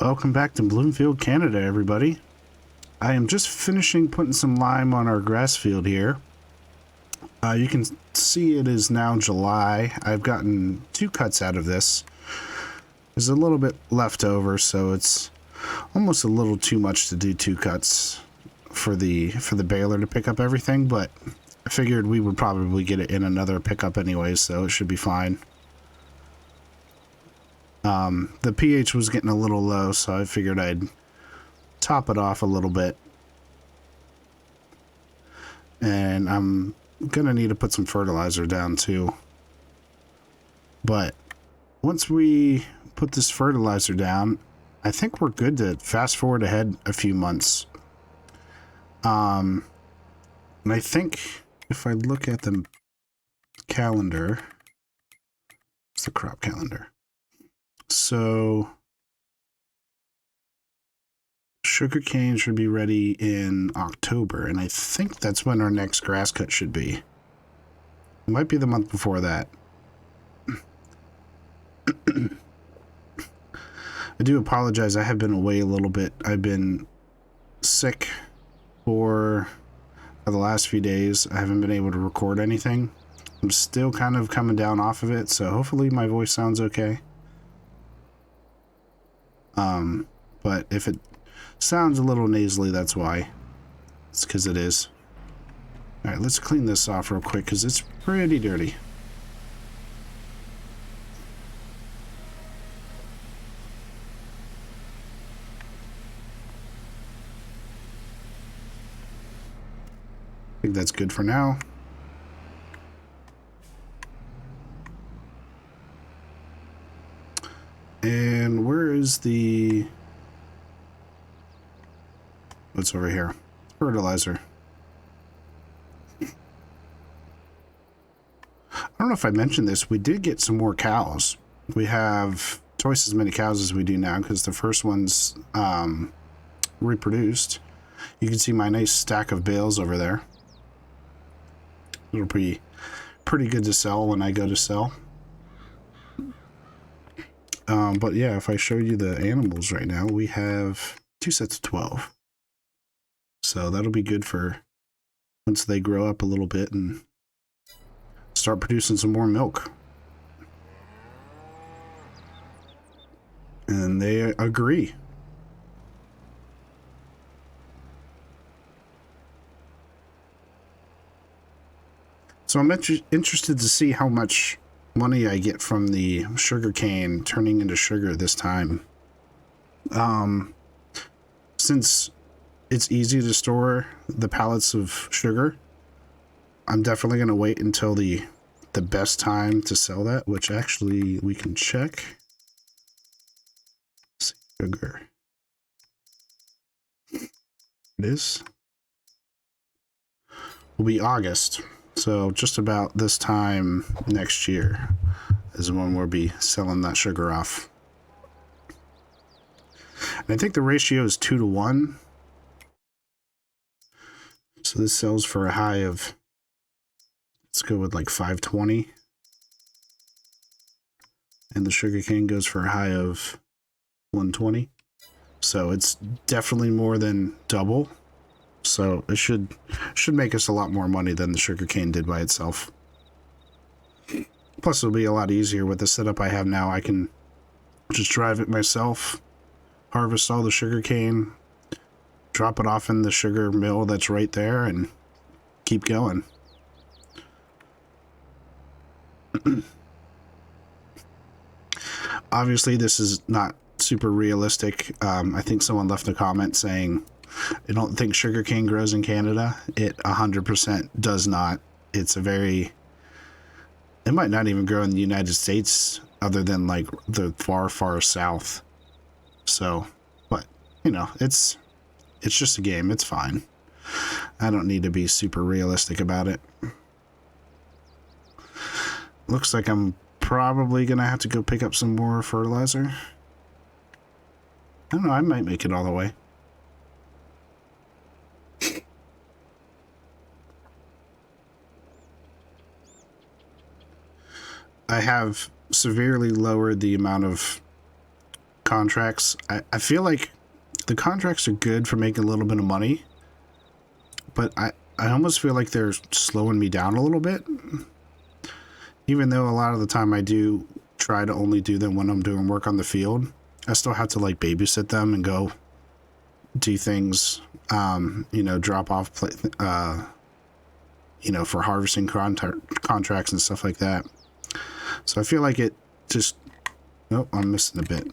welcome back to Bloomfield, Canada, everybody. I am just finishing putting some lime on our grass field here. You can see it is now July. I've gotten 2 cuts out of this. There's a little bit left over, so it's almost a little too much to do 2 cuts for the baler to pick up everything, but I figured we would probably get it in another pickup anyway, so it should be fine. The pH was getting a little low, so I figured I'd top it off a little bit. And I'm gonna need to put some fertilizer down too. But once we put this fertilizer down, I think we're good to fast forward ahead a few months. And I think if I look at the calendar, it's the crop calendar. So sugarcane should be ready in October, and I think that's when our next grass cut should be. It might be the month before that. I do apologize, I have been away a little bit. I've been sick for the last few days. I haven't been able to record anything. I'm still kind of coming down off of it, so hopefully my voice sounds okay. But if it sounds a little nasally, that's why. It's because it is. Alright, let's clean this off real quick because it's pretty dirty. I think that's good for now. And where is the... what's over here? Fertilizer. I don't know if I mentioned this. We did get some more cows. We have twice as many cows as we do now because the first one's reproduced. You can see my nice stack of bales over there. It'll be pretty good to sell when I go to sell. But yeah, if I show you the animals right now, we have 2 sets of 12. So that'll be good for once they grow up a little bit and start producing some more milk. And they agree. So I'm interested to see how much money I get from the sugarcane turning into sugar this time. Since it's easy to store the pallets of sugar, I'm definitely going to wait until the best time to sell that, which actually we can check. Sugar. It is. Will be August. So just about this time next year is when we'll be selling that sugar off. And I think the ratio is 2 to 1. So this sells for a high of, let's go with like 520. And the sugarcane goes for a high of 120. So it's definitely more than double. So it should make us a lot more money than the sugarcane did by itself. Plus it'll be a lot easier with the setup I have now. I can just drive it myself, harvest all the sugarcane, drop it off in the sugar mill that's right there, and keep going. Obviously this is not super realistic. I think someone left a comment saying I don't think sugarcane grows in Canada. It 100% does not. It's a very... it might not even grow in the United States other than like the far, far south. So, but, you know, it's just a game. It's fine. I don't need to be super realistic about it. Looks like I'm probably going to have to go pick up some more fertilizer. I don't know. I might make it all the way. I have severely lowered the amount of contracts. I feel like the contracts are good for making a little bit of money, but I almost feel like they're slowing me down a little bit. Even though a lot of the time I do try to only do them when I'm doing work on the field, I still have to like babysit them and go do things, you know, drop off, you know, for harvesting contracts and stuff like that. So I feel like it just, oh, I'm missing a bit.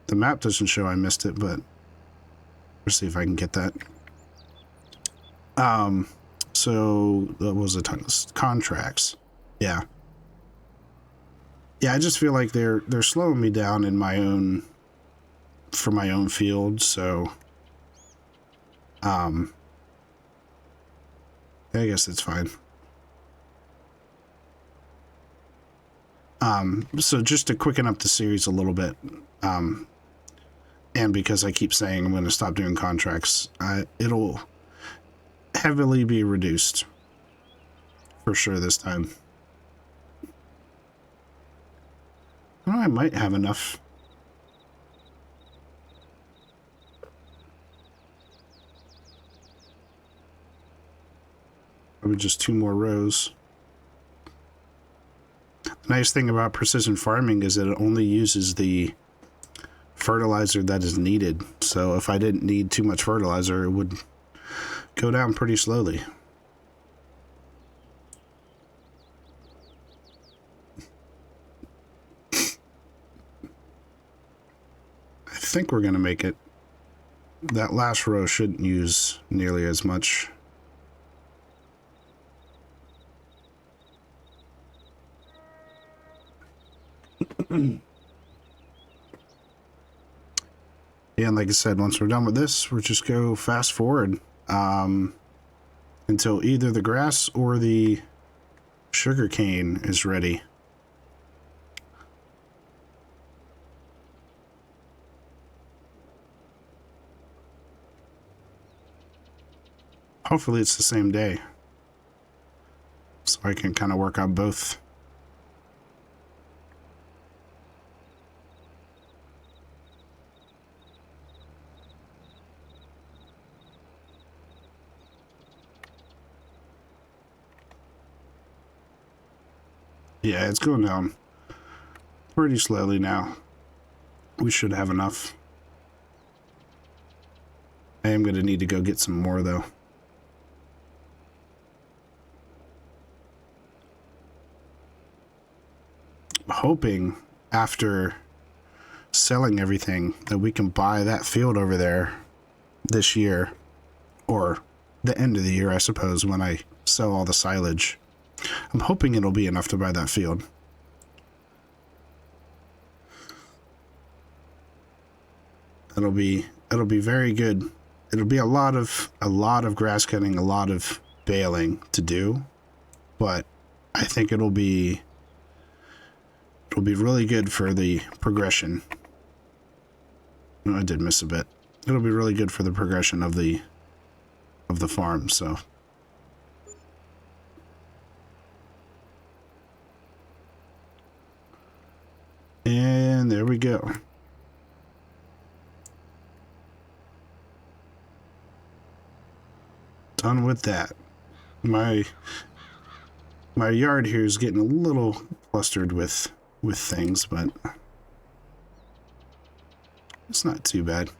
The map doesn't show I missed it, but let's see if I can get that. So that was a ton of contracts. Yeah. Yeah, I just feel like they're slowing me down in my own, for my own field, so I guess it's fine. So just to quicken up the series a little bit, and because I keep saying I'm going to stop doing contracts, it'll heavily be reduced for sure this time. Well, I might have enough. Probably just 2 more rows. The nice thing about precision farming is that it only uses the fertilizer that is needed. So if I didn't need too much fertilizer, it would go down pretty slowly. I think we're going to make it. That last row shouldn't use nearly as much. Yeah, and like I said, once we're done with this, we'll just go fast forward until either the grass or the sugarcane is ready. Hopefully it's the same day, so I can kind of work on both. Yeah, it's going down pretty slowly now. We should have enough. I am going to need to go get some more, though. I'm hoping after selling everything that we can buy that field over there this year, or the end of the year, I suppose, when I sell all the silage. I'm hoping it'll be enough to buy that field. It'll be very good. It'll be a lot of grass cutting, a lot of baling to do, but I think it'll be really good for the progression. No, I did miss a bit. It'll be really good for the progression of the farm, so. And there we go. Done with that. My yard here is getting a little clustered with things, but it's not too bad.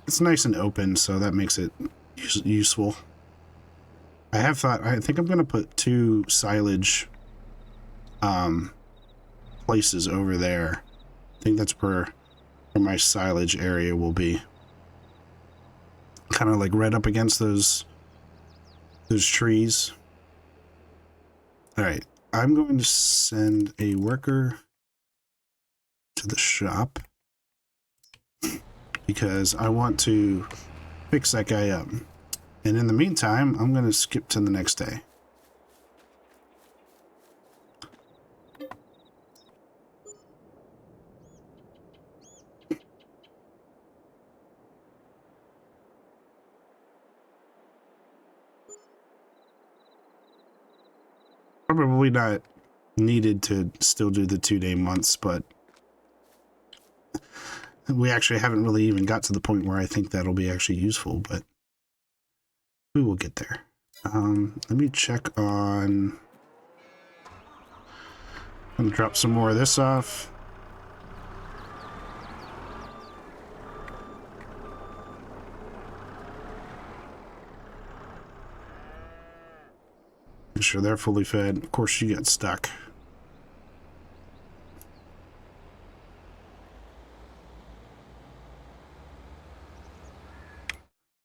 It's nice and open, so that makes it useful. I think I'm going to put 2 silage places over there. I think that's where my silage area will be. Kind of like right up against those trees. All right, I'm going to send a worker to the shop because I want to fix that guy up. And in the meantime, I'm going to skip to the next day. Probably not needed to still do the 2-day months, but we actually haven't really even got to the point where I think that'll be actually useful, but we will get there. Let me check on... I'm gonna drop some more of this off. Make sure they're fully fed. Of course, she got stuck.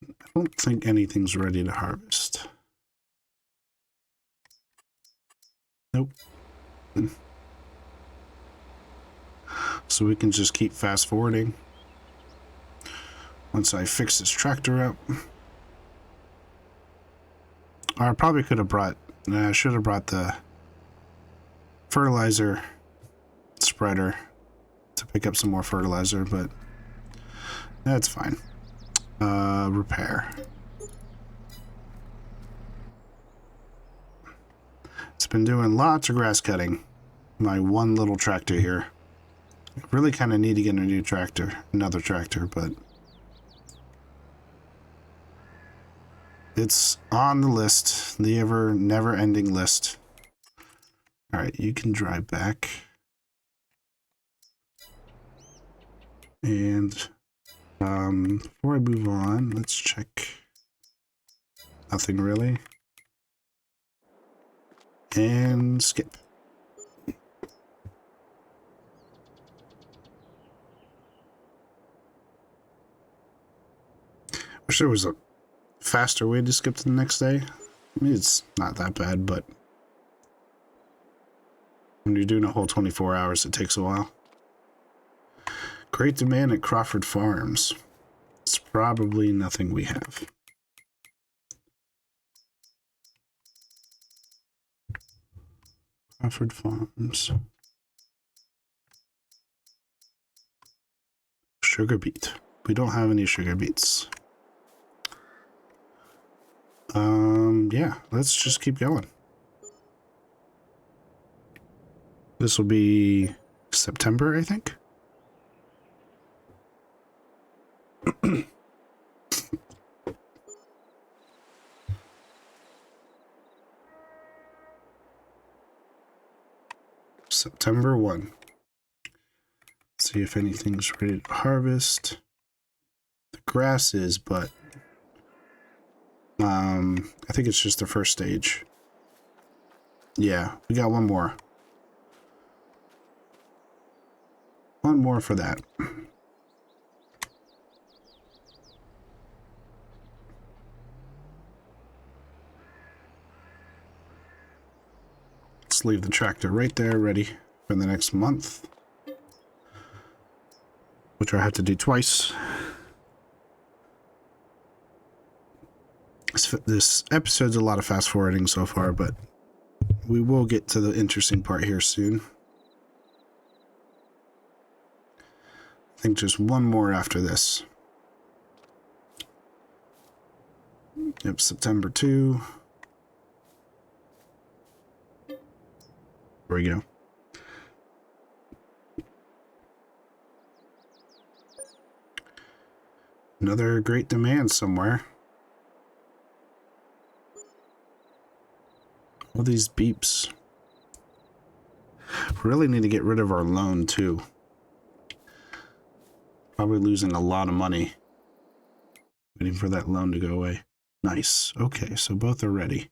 I don't think anything's ready to harvest. Nope. So we can just keep fast forwarding. Once I fix this tractor up. Or I probably could have brought... I should have brought the fertilizer spreader to pick up some more fertilizer, but that's fine. Repair. It's been doing lots of grass cutting. My one little tractor here. I really kind of need to get a new tractor, another tractor, but it's on the list, the never-ending list. All right, you can drive back. And before I move on, let's check. Nothing really. And skip. Wish there was a faster way to skip to the next day. I mean, it's not that bad, but when you're doing a whole 24 hours, it takes a while. Great demand at Crawford Farms. It's probably nothing we have. Crawford Farms. Sugar beet. We don't have any sugar beets. Yeah, let's just keep going. This will be September, I think. September 1. See if anything's ready to harvest. The grass is, but I think it's just the first stage. Yeah, we got one more. One more for that. Let's leave the tractor right there, ready for the next month. Which I have to do twice. This episode's a lot of fast forwarding so far, but we will get to the interesting part here soon. I think just one more after this. Yep, September 2. There we go. Another great demand somewhere. All these beeps. Really need to get rid of our loan too. Probably losing a lot of money. Waiting for that loan to go away. Nice. Okay, so both are ready.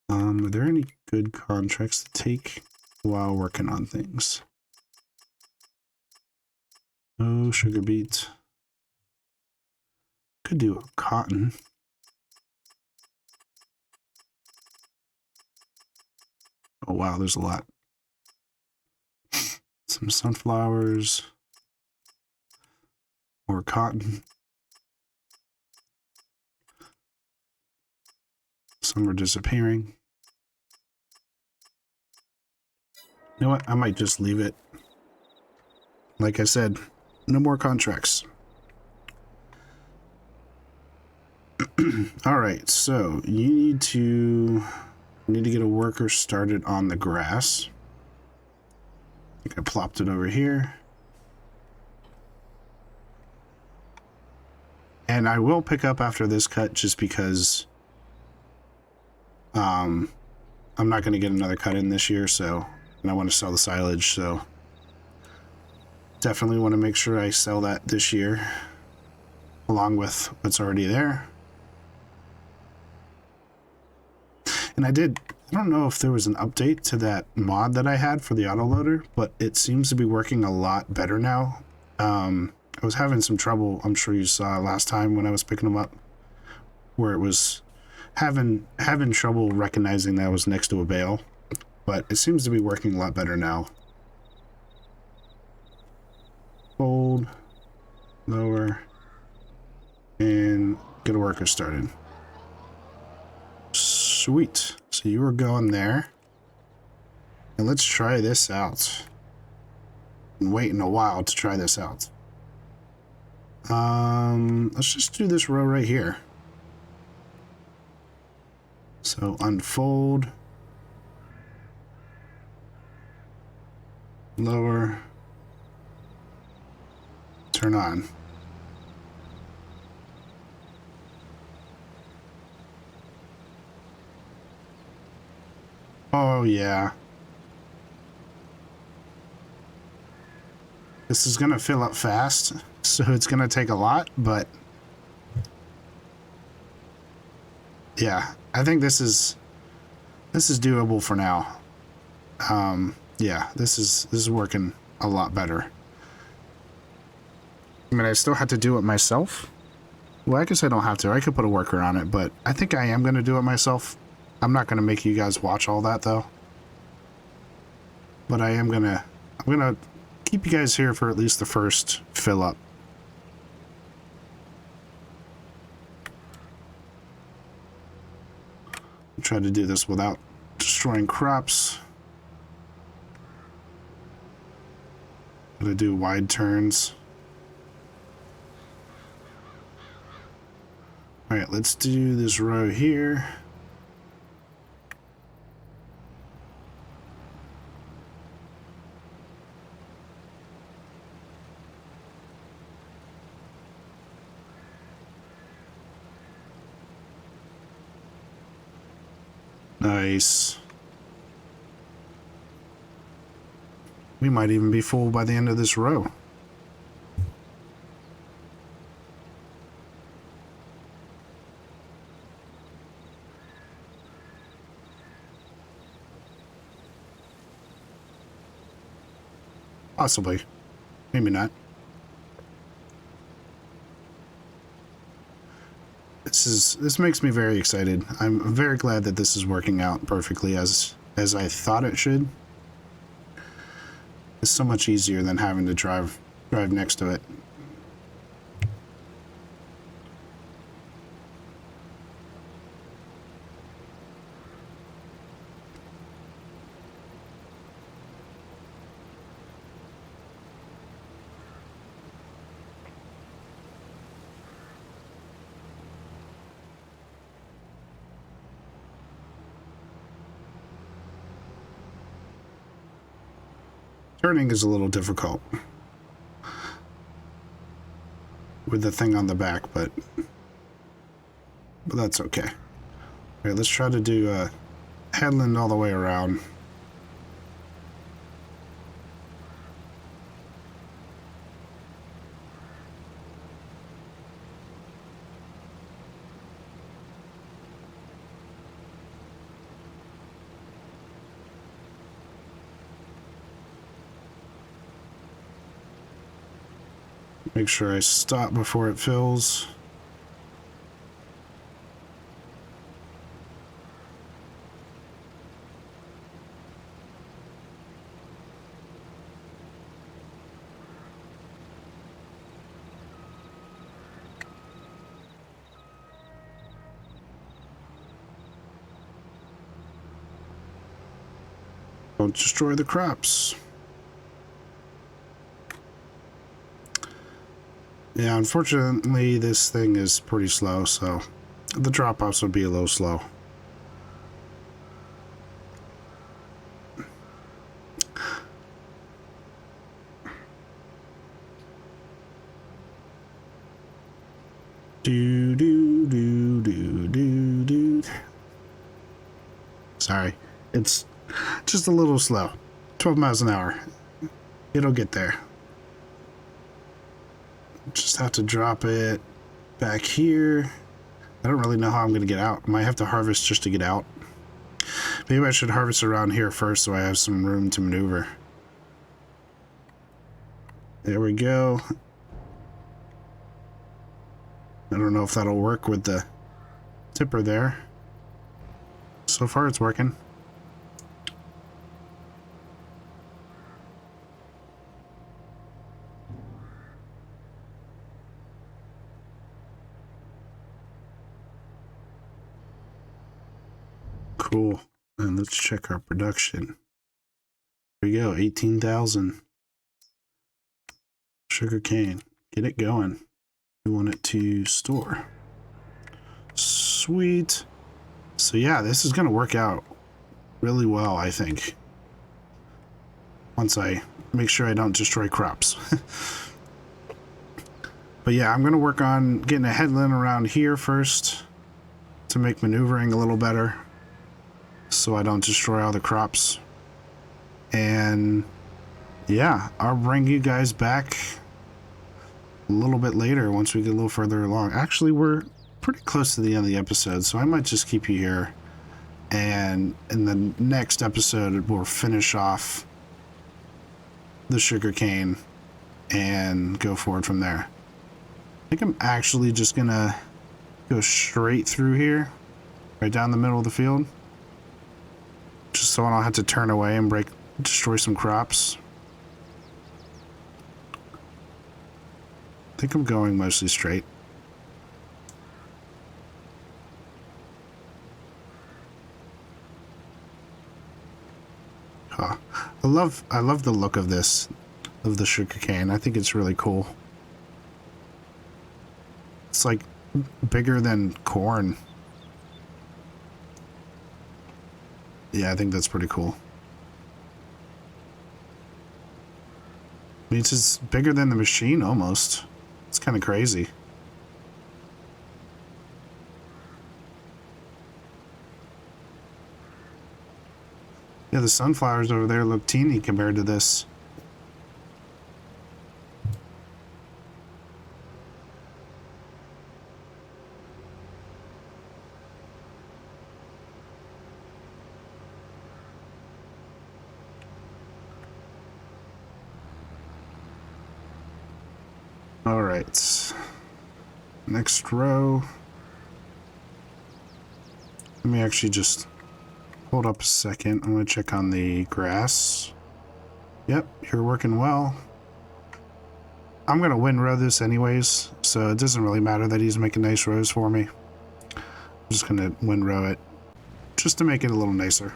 Are there any good contracts to take while working on things? Oh, sugar beet. Could do a cotton. Oh wow, there's a lot. Some sunflowers. More cotton. Some are disappearing. You know what? I might just leave it. Like I said, no more contracts. Alright, so you need to I need to get a worker started on the grass. I think I plopped it over here. And I will pick up after this cut just because I'm not going to get another cut in this year, so, and I want to sell the silage, so definitely want to make sure I sell that this year along with what's already there. And I don't know if there was an update to that mod that I had for the autoloader, but it seems to be working a lot better now. I was having some trouble, I'm sure you saw last time when I was picking them up, where it was having trouble recognizing that I was next to a bale, but it seems to be working a lot better now. Fold, lower, and get a worker started. Sweet. So you were going there. And let's try this out. Been waiting a while to try this out. Let's just do this row right here. So unfold, lower, turn on. Oh yeah. This is gonna fill up fast, so it's gonna take a lot, but yeah, I think this is doable for now. Yeah, this is working a lot better. I mean, I still had to do it myself. Well, I guess I don't have to. I could put a worker on it, but I think I am going to do it myself. I'm not going to make you guys watch all that, though. But I'm going to keep you guys here for at least the first fill up. Try to do this without destroying crops. Gotta do wide turns. Alright, let's do this row here. Nice. We might even be full by the end of this row. Possibly. Maybe not. This makes me very excited. I'm very glad that this is working out perfectly as I thought it should. It's so much easier than having to drive next to it. Turning is a little difficult with the thing on the back, but that's okay. All right, let's try to do a headland all the way around. Make sure I stop before it fills. Don't destroy the crops. Yeah, unfortunately, this thing is pretty slow, so the drop-offs would be a little slow. Do do do do do do. Sorry, it's just a little slow. 12 miles an hour. It'll get there. Just have to drop it back here. I don't really know how I'm going to get out. I might have to harvest just to get out. Maybe I should harvest around here first so I have some room to maneuver. There we go. I don't know if that'll work with the tipper there. So far it's working. Cool. And let's check our production. There we go, 18,000. Sugarcane. Get it going. We want it to store. Sweet. So yeah, this is going to work out really well, I think. Once I make sure I don't destroy crops. But yeah, I'm going to work on getting a headland around here first to make maneuvering a little better so I don't destroy all the crops. And yeah, I'll bring you guys back a little bit later once we get a little further along. Actually, we're pretty close to the end of the episode, so I might just keep you here. And in the next episode, we'll finish off the sugarcane and go forward from there. I think I'm actually just gonna go straight through here, right down the middle of the field, just so I don't have to turn away and destroy some crops. I think I'm going mostly straight. Oh, I love the look of this, of the sugarcane. I think it's really cool. It's like bigger than corn. Yeah, I think that's pretty cool. I mean, it's just bigger than the machine almost. It's kind of crazy. Yeah, the sunflowers over there look teeny compared to this. All right. Next row. Let me actually just hold up a second. I'm going to check on the grass. Yep, you're working well. I'm going to windrow this anyways, so it doesn't really matter that he's making nice rows for me. I'm just going to windrow it just to make it a little nicer.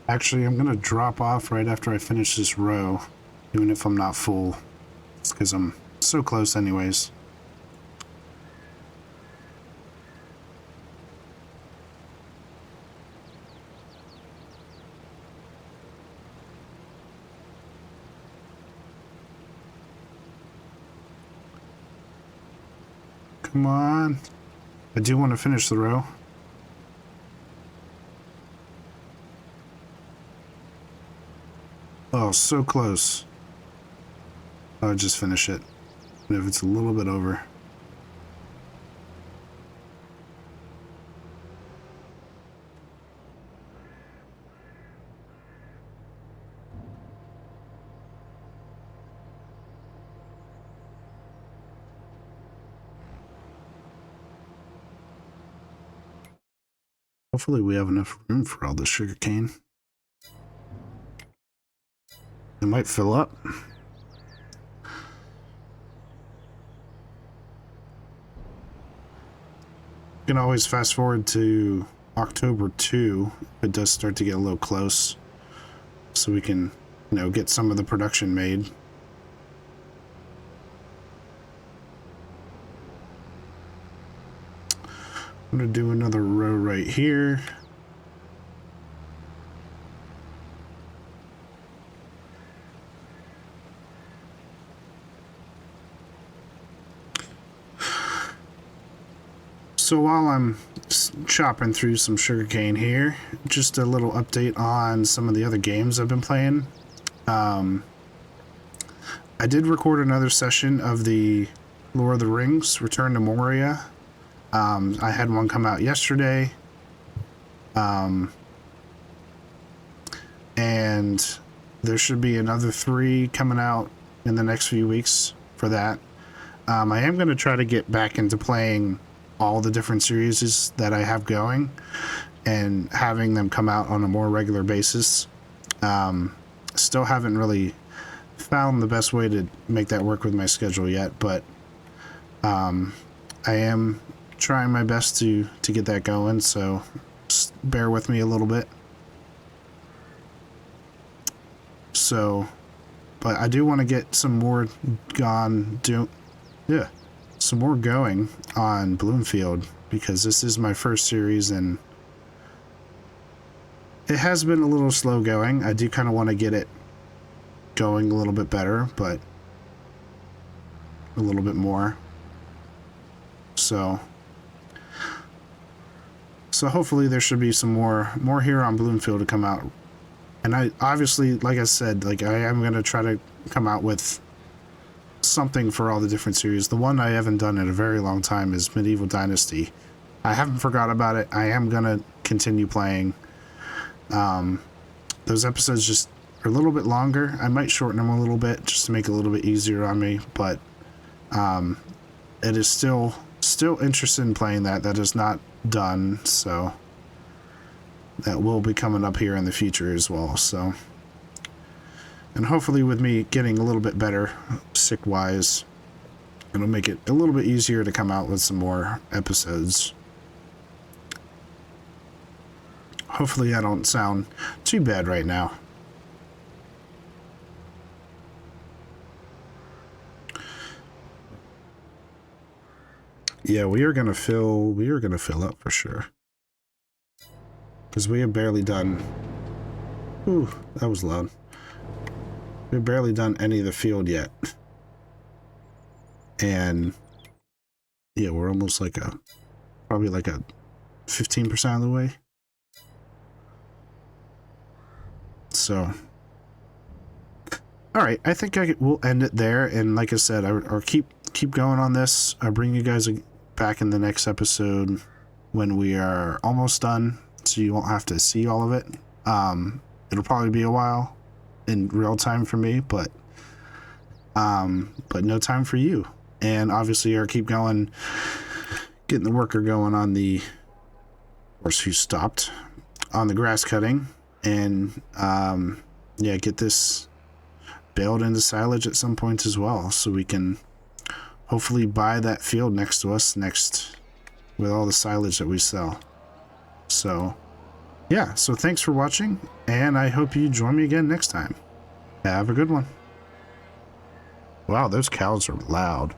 Actually, I'm going to drop off right after I finish this row, even if I'm not full. It's because I'm so close anyways. Come on. I do want to finish the row. Oh, so close. I'll just finish it. And if it's a little bit over. Hopefully we have enough room for all the sugarcane. It might fill up. You can always fast forward to October 2 if it does start to get a little close, so we can, you know, get some of the production made. I'm gonna do another row right here. So while I'm chopping through some sugarcane here, just a little update on some of the other games I've been playing. I did record another session of the Lord of the Rings Return to Moria. I had one come out yesterday. And there should be another 3 coming out in the next few weeks for that. I am going to try to get back into playing all the different series that I have going and having them come out on a more regular basis. Still haven't really found the best way to make that work with my schedule yet, but I am trying my best to get that going, so just bear with me a little bit. So, but I do want to get some more some more going on Bloomfield, because this is my first series and it has been a little slow going. I do kind of want to get it going a little bit better, but a little bit more. So hopefully there should be some more here on Bloomfield to come out. And I obviously, like I said, like I am going to try to come out with something for all the different series. The one I haven't done in a very long time is Medieval Dynasty. I haven't forgot about it. I am going to continue playing. Those episodes just are a little bit longer. I might shorten them a little bit just to make it a little bit easier on me, but it is still interested in playing that. That is not done, so that will be coming up here in the future as well. So, and hopefully with me getting a little bit better sick wise, it'll make it a little bit easier to come out with some more episodes. Hopefully I don't sound too bad right now. Yeah, we are gonna fill up for sure. Because we have barely done... Ooh, that was loud. We've barely done any of the field yet. And... yeah, we're almost like probably like a 15% of the way. So... alright, I think we'll end it there. And like I said, I'll keep going on this. I'll bring you guys back in the next episode when we are almost done, so you won't have to see all of it. It'll probably be a while in real time for me, but no time for you. And obviously I'll keep going, getting the worker going on the horse who stopped on the grass cutting, and yeah, get this baled into silage at some point as well, so we can hopefully buy that field next to us next with all the silage that we sell. So yeah, so thanks for watching, and I hope you join me again next time. Have a good one. Wow, those cows are loud.